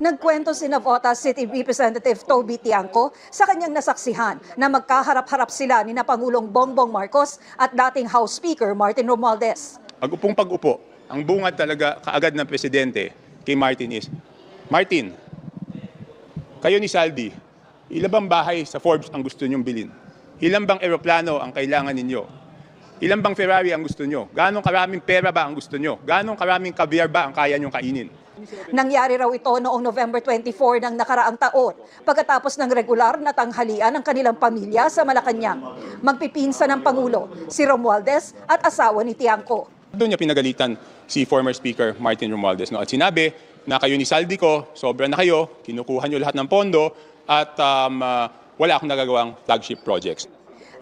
Nagkwento si Navotas City Representative Toby Tiangco sa kanyang nasaksihan na magkaharap-harap sila ni na Pangulong Bongbong Marcos at dating House Speaker Martin Romualdez. Pag-upo, ang bungad talaga kaagad ng presidente kay Martin is, Martin, kayo ni Saldi, ilan bang bahay sa Forbes ang gusto nyong bilhin? Ilan bang eroplano ang kailangan ninyo? Ilan bang Ferrari ang gusto nyo? Ganong karaming pera ba ang gusto nyo? Ganong karaming caviar ba ang kaya nyong kainin? Nangyari raw ito noong November 24 ng nakaraang taon pagkatapos ng regular na tanghalian ng kanilang pamilya sa Malacanang. Magpipinsa ng Pangulo, si Romualdez at asawa ni Tiangco. Doon niya pinagalitan si former Speaker Martin Romualdez. At sinabi na kayo ni Saldi ko, sobra na kayo, kinukuha nyo lahat ng pondo at wala akong nagagawang flagship projects.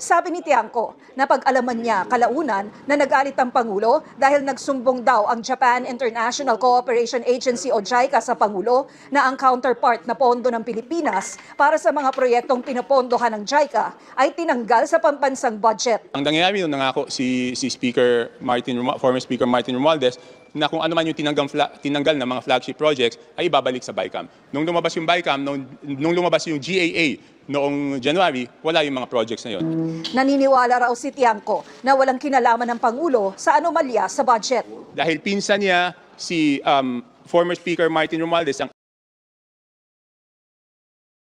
Sabi ni Tiangco na pag-alaman niya kalaunan na nagalit ang Pangulo dahil nagsumbong daw ang Japan International Cooperation Agency o JICA sa Pangulo na ang counterpart na pondo ng Pilipinas para sa mga proyektong pinapondohan ng JICA ay tinanggal sa pambansang budget. Ang nangyayari nung nangako si former Speaker Martin Romualdez na kung ano man yung tinanggal na mga flagship projects ay ibabalik sa BICAM. Nung lumabas yung BICAM, nung lumabas yung GAA noong January, wala yung mga projects na yun. Naniniwala raw si Tiangco na walang kinalaman ng Pangulo sa anomalya sa budget. Dahil pinsan niya si former Speaker Martin Romualdez ang